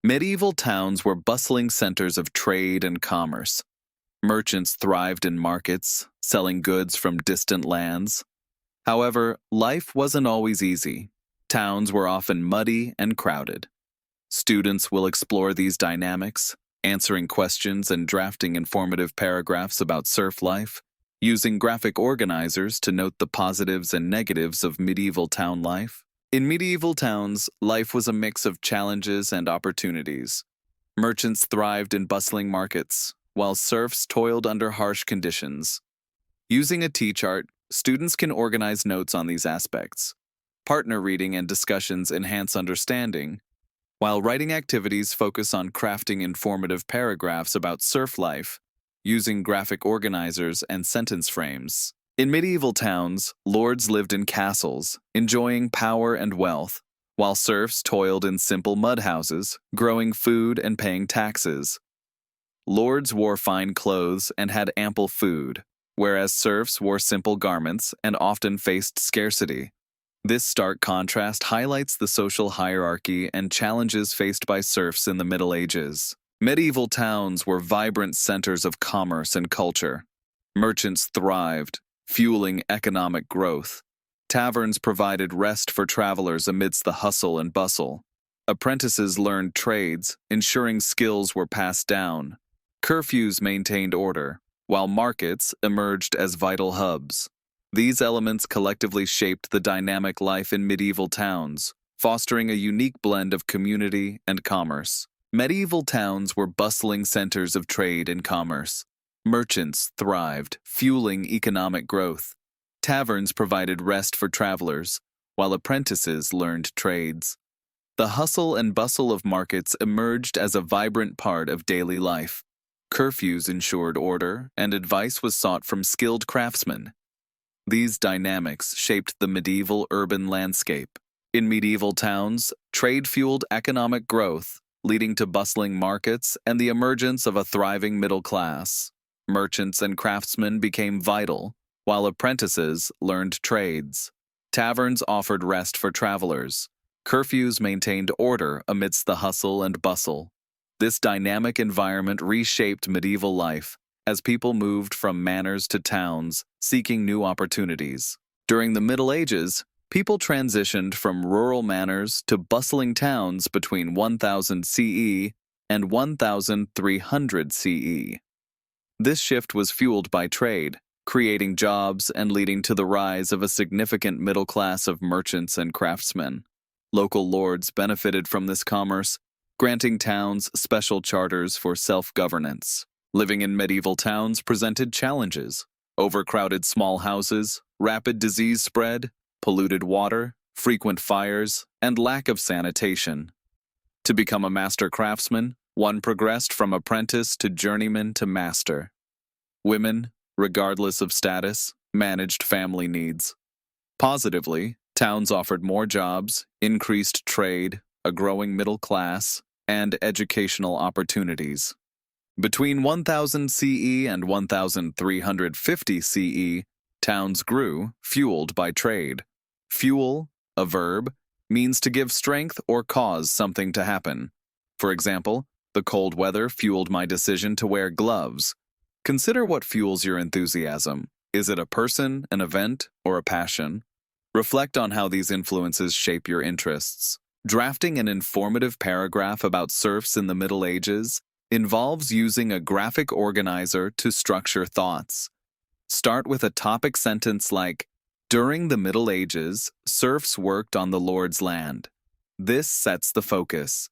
Medieval towns were bustling centers of trade and commerce. Merchants thrived in markets, selling goods from distant lands. However, life wasn't always easy. Towns were often muddy and crowded. Students will explore these dynamics, answering questions and drafting informative paragraphs about serf life, using graphic organizers to note the positives and negatives of medieval town life. In medieval towns, life was a mix of challenges and opportunities. Merchants thrived in bustling markets, while serfs toiled under harsh conditions. Using a T-chart, students can organize notes on these aspects. Partner reading and discussions enhance understanding, while writing activities focus on crafting informative paragraphs about serf life, using graphic organizers and sentence frames. In medieval towns, lords lived in castles, enjoying power and wealth, while serfs toiled in simple mud houses, growing food and paying taxes. Lords wore fine clothes and had ample food, whereas serfs wore simple garments and often faced scarcity. This stark contrast highlights the social hierarchy and challenges faced by serfs in the Middle Ages. Medieval towns were vibrant centers of commerce and culture. Merchants thrived, fueling economic growth. Taverns provided rest for travelers amidst the hustle and bustle. Apprentices learned trades, ensuring skills were passed down. Curfews maintained order, while markets emerged as vital hubs. These elements collectively shaped the dynamic life in medieval towns, fostering a unique blend of community and commerce. Medieval towns were bustling centers of trade and commerce. Merchants thrived, fueling economic growth. Taverns provided rest for travelers, while apprentices learned trades. The hustle and bustle of markets emerged as a vibrant part of daily life. Curfews ensured order, and advice was sought from skilled craftsmen. These dynamics shaped the medieval urban landscape. In medieval towns, trade fueled economic growth, leading to bustling markets and the emergence of a thriving middle class. Merchants and craftsmen became vital, while apprentices learned trades. Taverns offered rest for travelers. Curfews maintained order amidst the hustle and bustle. This dynamic environment reshaped medieval life as people moved from manors to towns, seeking new opportunities. During the Middle Ages, people transitioned from rural manors to bustling towns between 1000 CE and 1300 CE. This shift was fueled by trade, creating jobs and leading to the rise of a significant middle class of merchants and craftsmen. Local lords benefited from this commerce, granting towns special charters for self-governance. Living in medieval towns presented challenges: overcrowded small houses, rapid disease spread, polluted water, frequent fires, and lack of sanitation. To become a master craftsman, one progressed from apprentice to journeyman to master. Women, regardless of status, managed family needs. Positively, towns offered more jobs, increased trade, a growing middle class, and educational opportunities. Between 1000 CE and 1350 CE, towns grew, fueled by trade. Fuel, a verb, means to give strength or cause something to happen. For example, the cold weather fueled my decision to wear gloves. Consider what fuels your enthusiasm. Is it a person, an event, or a passion? Reflect on how these influences shape your interests. Drafting an informative paragraph about serfs in the Middle Ages involves using a graphic organizer to structure thoughts. Start with a topic sentence like, "During the Middle Ages, serfs worked on the Lord's land." This sets the focus.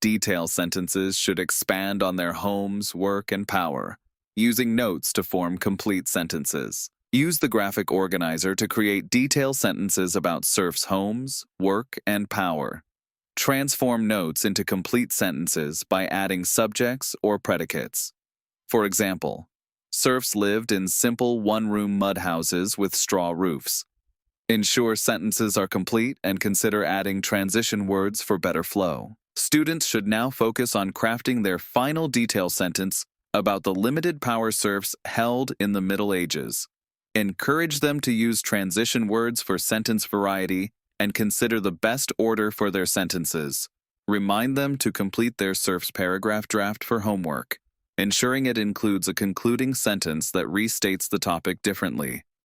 Detail sentences should expand on their homes, work, and power, using notes to form complete sentences. Use the graphic organizer to create detailed sentences about serfs' homes, work, and power. Transform notes into complete sentences by adding subjects or predicates. For example, serfs lived in simple one-room mud houses with straw roofs. Ensure sentences are complete and consider adding transition words for better flow. Students should now focus on crafting their final detail sentence about the limited power serfs held in the Middle Ages. Encourage them to use transition words for sentence variety and consider the best order for their sentences. Remind them to complete their Serfs paragraph draft for homework, ensuring it includes a concluding sentence that restates the topic differently.